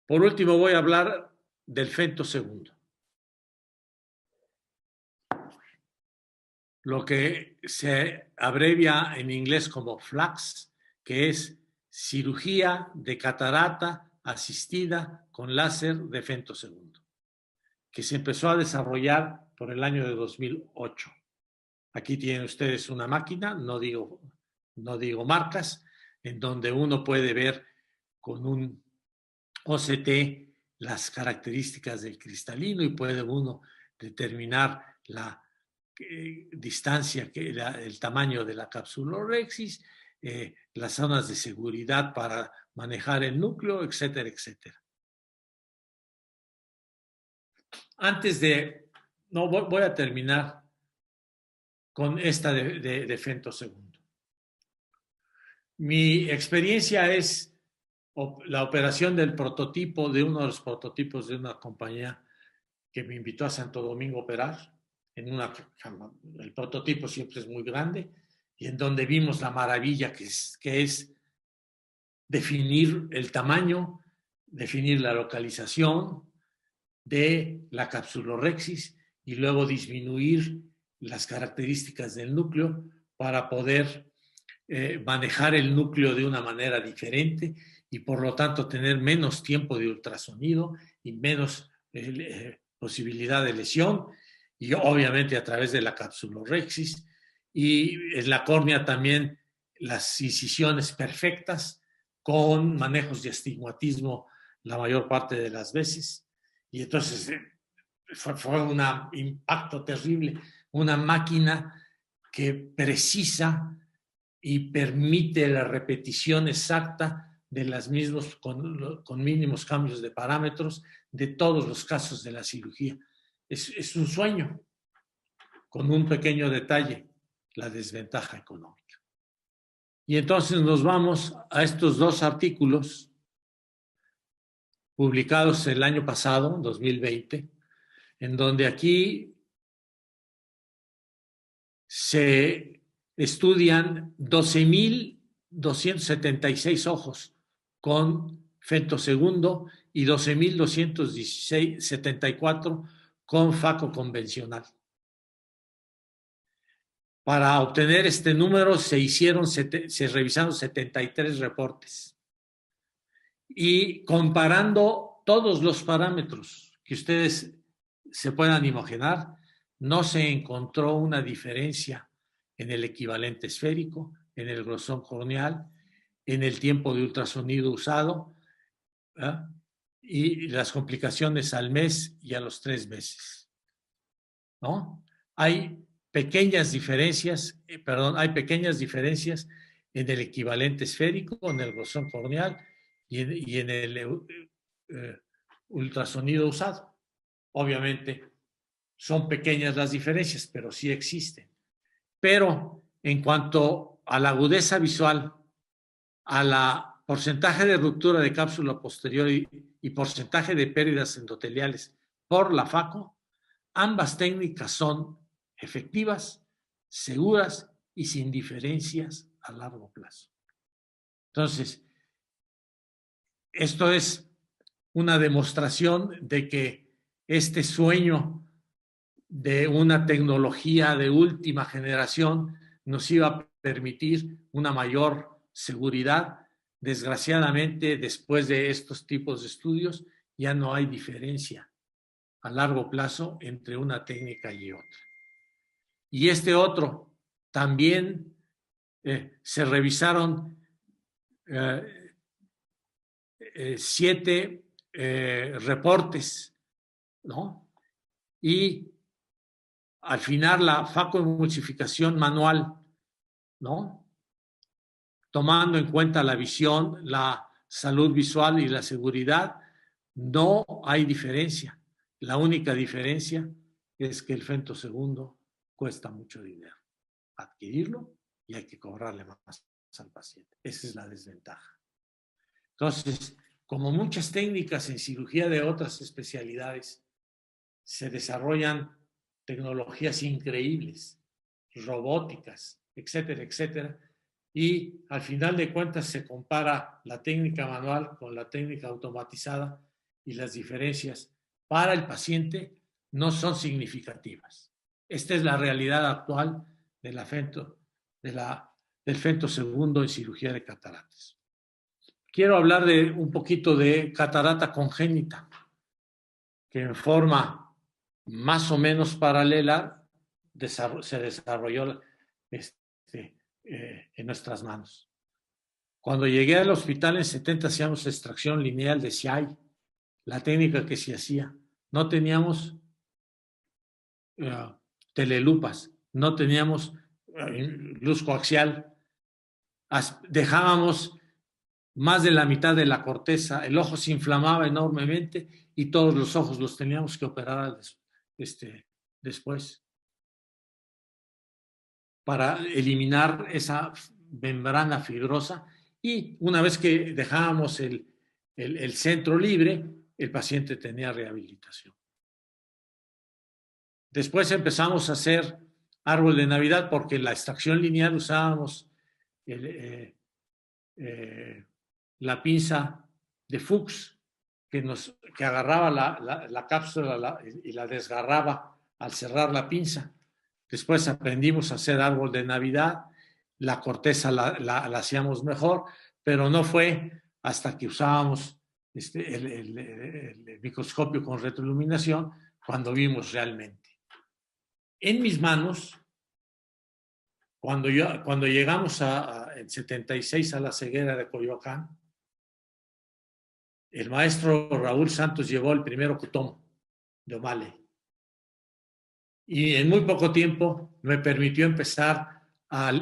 Por último, voy a hablar del femtosegundo. Lo que se abrevia en inglés como FLACS, que es cirugía de catarata asistida con láser de femtosegundo, que se empezó a desarrollar por el año de 2008. Aquí tienen ustedes una máquina, no digo marcas, en donde uno puede ver con un OCT las características del cristalino y puede uno determinar la distancia, el tamaño de la capsulorhexis, las zonas de seguridad para manejar el núcleo, etcétera, etcétera. No, voy a terminar con esta de femtosegundo. Mi experiencia es la operación del prototipo, de uno de los prototipos de una compañía que me invitó a Santo Domingo a operar. El prototipo siempre es muy grande y en donde vimos la maravilla que es definir el tamaño, definir la localización de la capsulorhexis y luego disminuir las características del núcleo para poder manejar el núcleo de una manera diferente y por lo tanto tener menos tiempo de ultrasonido y menos posibilidad de lesión, y obviamente a través de la capsulorhexis, y en la córnea también las incisiones perfectas con manejos de astigmatismo la mayor parte de las veces. Y entonces fue un impacto terrible, una máquina que precisa y permite la repetición exacta de las mismas con mínimos cambios de parámetros de todos los casos de la cirugía. Es un sueño, con un pequeño detalle, la desventaja económica. Y entonces nos vamos a estos dos artículos publicados el año pasado, 2020, en donde aquí se estudian 12,276 ojos con femtosegundo y 12,274 con FACO convencional. Para obtener este número se revisaron 73 reportes. Y comparando todos los parámetros que ustedes se puedan imaginar, no se encontró una diferencia en el equivalente esférico, en el grosor corneal, en el tiempo de ultrasonido usado, ¿eh? Y las complicaciones al mes y a los 3 meses, ¿no? Hay pequeñas diferencias en el equivalente esférico, en el grosor corneal y en el ultrasonido usado. Obviamente son pequeñas las diferencias, pero sí existen. Pero en cuanto a la agudeza visual, a la porcentaje de ruptura de cápsula posterior y porcentaje de pérdidas endoteliales por la FACO, ambas técnicas son efectivas, seguras y sin diferencias a largo plazo. Entonces, esto es una demostración de que este sueño de una tecnología de última generación nos iba a permitir una mayor seguridad. Desgraciadamente, después de estos tipos de estudios, ya no hay diferencia a largo plazo entre una técnica y otra. Y este otro, también se revisaron 7 reportes, ¿no? Y al final la facoemulsificación manual, ¿no? Tomando en cuenta la visión, la salud visual y la seguridad, no hay diferencia. La única diferencia es que el femtosegundo cuesta mucho dinero adquirirlo y hay que cobrarle más al paciente. Esa es la desventaja. Entonces, como muchas técnicas en cirugía de otras especialidades, se desarrollan tecnologías increíbles, robóticas, etcétera, etcétera, y al final de cuentas se compara la técnica manual con la técnica automatizada y las diferencias para el paciente no son significativas. Esta es la realidad actual del FENTO segundo en cirugía de cataratas. Quiero hablar de un poquito de catarata congénita, que en forma más o menos paralela se desarrolló en nuestras manos. Cuando llegué al hospital en 70 hacíamos extracción lineal de CIAI, la técnica que se hacía. No teníamos telelupas, no teníamos luz coaxial, dejábamos más de la mitad de la corteza, el ojo se inflamaba enormemente y todos los ojos los teníamos que operar después para eliminar esa membrana fibrosa, y una vez que dejábamos el centro libre, el paciente tenía rehabilitación. Después empezamos a hacer árbol de Navidad porque en la extracción lineal usábamos la pinza de Fuchs que agarraba la cápsula y la desgarraba al cerrar la pinza. Después aprendimos a hacer árbol de Navidad, la corteza la hacíamos mejor, pero no fue hasta que usábamos el microscopio con retroiluminación cuando vimos realmente. En mis manos, cuando llegamos en 76 a la ceguera de Coyoacán, el maestro Raúl Santos llevó el primer ocutomo de O'Malley. Y en muy poco tiempo me permitió empezar a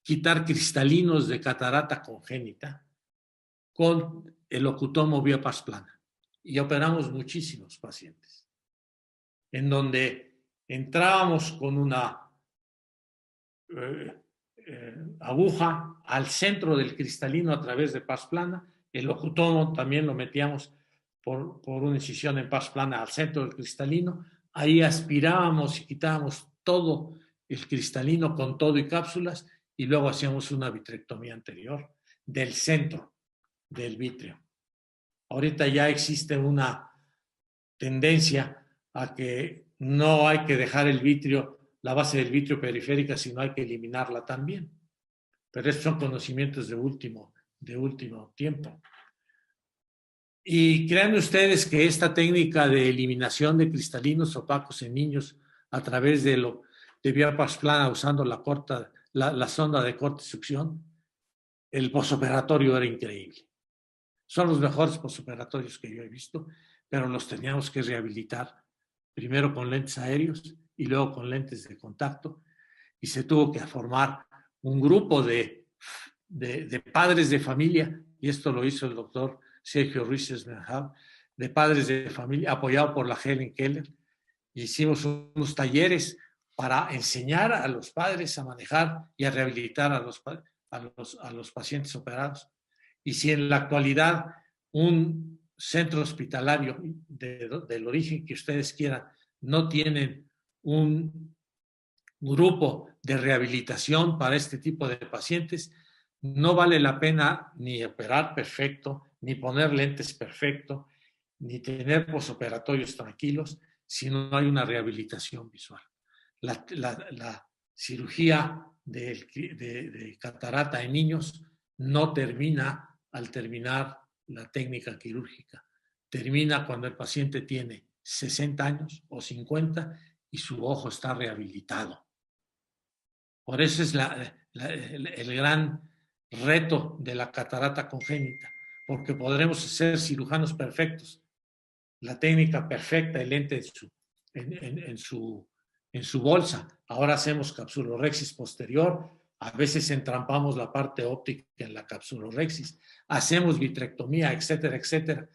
quitar cristalinos de catarata congénita con el ocutomo vía pars plana. Y operamos muchísimos pacientes, en donde entrábamos con una aguja al centro del cristalino a través de pars plana. El ocutomo también lo metíamos por una incisión en pars plana al centro del cristalino. Ahí aspirábamos y quitábamos todo el cristalino con todo y cápsulas, y luego hacíamos una vitrectomía anterior del centro del vítreo. Ahorita ya existe una tendencia a que no hay que dejar el vítreo, la base del vítreo periférica, sino hay que eliminarla también. Pero estos son conocimientos de último tiempo. Y crean ustedes que esta técnica de eliminación de cristalinos opacos en niños a través de vía pars plana usando la sonda de corte succión, el posoperatorio era increíble. Son los mejores posoperatorios que yo he visto, pero los teníamos que rehabilitar primero con lentes aéreos y luego con lentes de contacto, y se tuvo que formar un grupo de padres de familia, y esto lo hizo el doctor Sergio Ruiz Esmeralda, de padres de familia, apoyado por la Helen Keller. Hicimos unos talleres para enseñar a los padres a manejar y a rehabilitar a los pacientes operados. Y si en la actualidad un centro hospitalario del origen que ustedes quieran no tienen un grupo de rehabilitación para este tipo de pacientes, no vale la pena ni operar perfecto, ni poner lentes perfecto, ni tener posoperatorios tranquilos si no hay una rehabilitación visual. La cirugía de catarata en niños no termina al terminar la técnica quirúrgica. Termina cuando el paciente tiene 60 años o 50 y su ojo está rehabilitado. Por eso es el gran reto de la catarata congénita, porque podremos ser cirujanos perfectos, la técnica perfecta, el lente en su bolsa. Ahora hacemos capsulorhexis posterior, a veces entrampamos la parte óptica en la capsulorhexis, hacemos vitrectomía, etcétera, etcétera.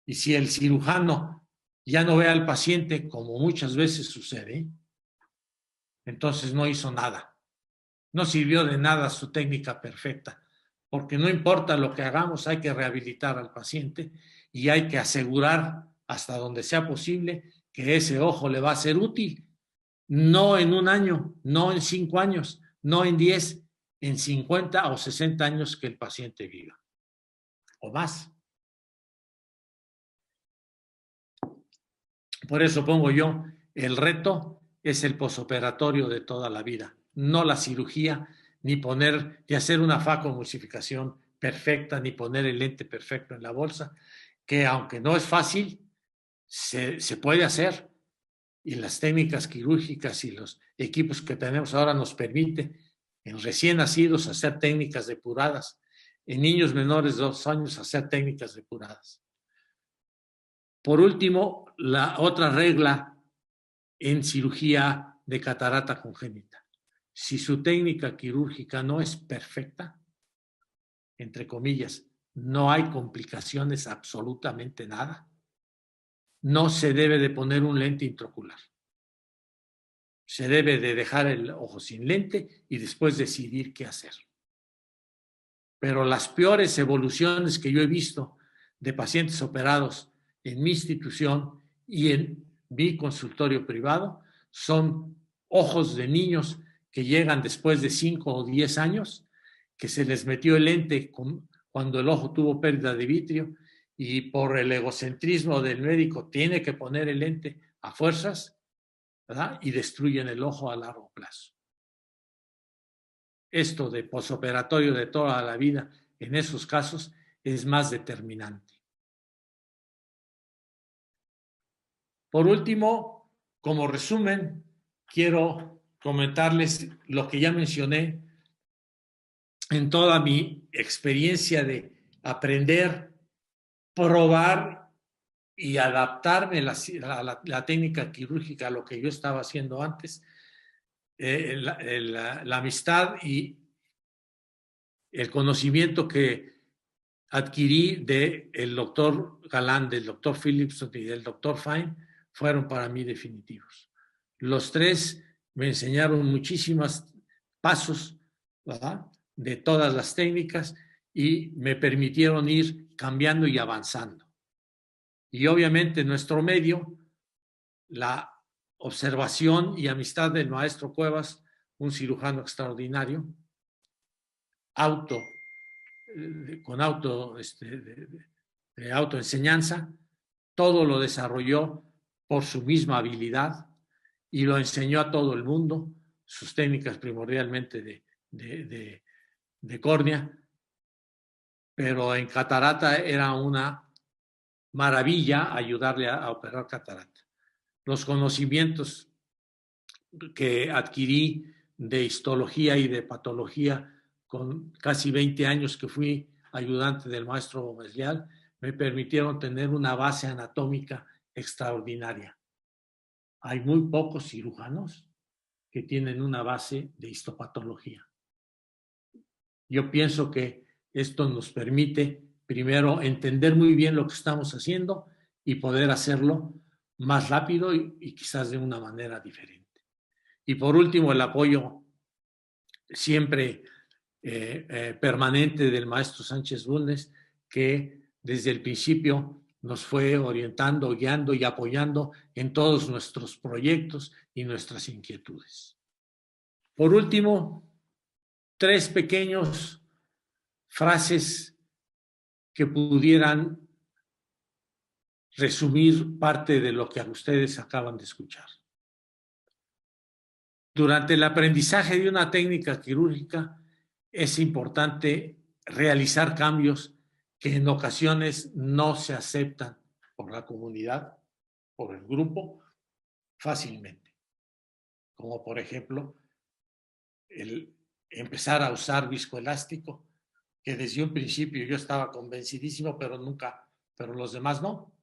Y si el cirujano ya no ve al paciente, como muchas veces sucede, entonces no hizo nada. No sirvió de nada su técnica perfecta, porque no importa lo que hagamos, hay que rehabilitar al paciente y hay que asegurar hasta donde sea posible que ese ojo le va a ser útil. No en un año, no en 5 años, no en 10, en 50 o 60 años que el paciente viva, o más. Por eso pongo yo, el reto es el posoperatorio de toda la vida, no la cirugía, ni poner, ni hacer una facomulsificación perfecta, ni poner el lente perfecto en la bolsa, que aunque no es fácil, se puede hacer. Y las técnicas quirúrgicas y los equipos que tenemos ahora nos permiten en recién nacidos hacer técnicas depuradas, en niños menores de 2 años hacer técnicas depuradas. Por último, la otra regla en cirugía de catarata congénita. Si su técnica quirúrgica no es perfecta, entre comillas, no hay complicaciones absolutamente nada, no se debe de poner un lente intraocular. Se debe de dejar el ojo sin lente y después decidir qué hacer. Pero las peores evoluciones que yo he visto de pacientes operados en mi institución y en mi consultorio privado son ojos de niños que llegan después de 5 o 10 años, que se les metió el lente cuando el ojo tuvo pérdida de vitrio y por el egocentrismo del médico tiene que poner el lente a fuerzas, ¿verdad? Y destruyen el ojo a largo plazo. Esto de posoperatorio de toda la vida en esos casos es más determinante. Por último, como resumen, quiero comentarles lo que ya mencioné en toda mi experiencia de aprender, probar y adaptarme a la técnica quirúrgica a lo que yo estaba haciendo antes, la amistad y el conocimiento que adquirí del doctor Galán, del doctor Phillips y del doctor Fine fueron para mí definitivos. Los tres me enseñaron muchísimos pasos, ¿verdad?, de todas las técnicas y me permitieron ir cambiando y avanzando. Y obviamente en nuestro medio, la observación y amistad del maestro Cuevas, un cirujano extraordinario, con de autoenseñanza, todo lo desarrolló por su misma habilidad y lo enseñó a todo el mundo, sus técnicas primordialmente de córnea, pero en catarata era una maravilla ayudarle a operar catarata. Los conocimientos que adquirí de histología y de patología con casi 20 años que fui ayudante del maestro Gómez Leal, me permitieron tener una base anatómica extraordinaria. Hay muy pocos cirujanos que tienen una base de histopatología. Yo pienso que esto nos permite, primero, entender muy bien lo que estamos haciendo y poder hacerlo más rápido y quizás de una manera diferente. Y por último, el apoyo siempre permanente del maestro Sánchez Bulnes, que desde el principio nos fue orientando, guiando y apoyando en todos nuestros proyectos y nuestras inquietudes. Por último, 3 pequeños frases que pudieran resumir parte de lo que ustedes acaban de escuchar. Durante el aprendizaje de una técnica quirúrgica es importante realizar cambios que en ocasiones no se aceptan por la comunidad, por el grupo, fácilmente. Como por ejemplo, el empezar a usar viscoelástico, que desde un principio yo estaba convencidísimo, pero los demás no.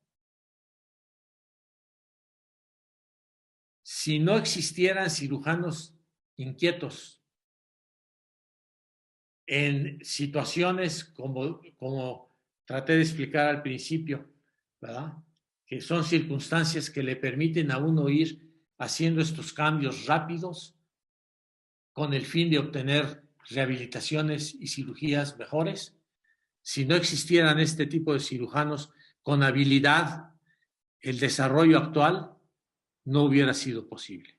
Si no existieran cirujanos inquietos en situaciones como traté de explicar al principio, ¿verdad?, que son circunstancias que le permiten a uno ir haciendo estos cambios rápidos con el fin de obtener rehabilitaciones y cirugías mejores. Si no existieran este tipo de cirujanos con habilidad, el desarrollo actual no hubiera sido posible.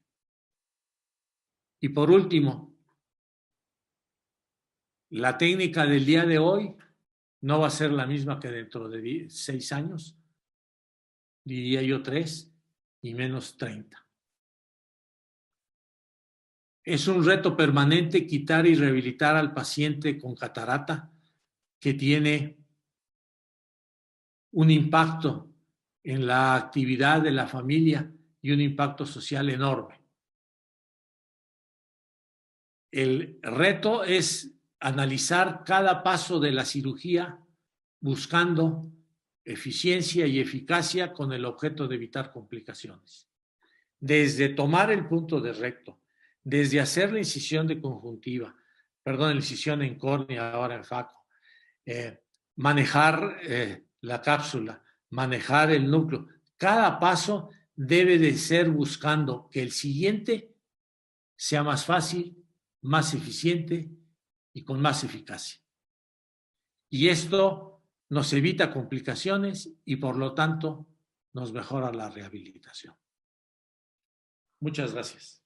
Y por último, la técnica del día de hoy no va a ser la misma que dentro de 6 años, diría yo 3, y menos 30. Es un reto permanente quitar y rehabilitar al paciente con catarata que tiene un impacto en la actividad de la familia y un impacto social enorme. El reto es analizar cada paso de la cirugía buscando eficiencia y eficacia con el objeto de evitar complicaciones. Desde tomar el punto de recto, desde hacer la incisión de conjuntiva, la incisión en córnea, ahora en faco, manejar la cápsula, manejar el núcleo. Cada paso debe de ser buscando que el siguiente sea más fácil, más eficiente y con más eficacia. Y esto nos evita complicaciones y por lo tanto nos mejora la rehabilitación. Muchas gracias.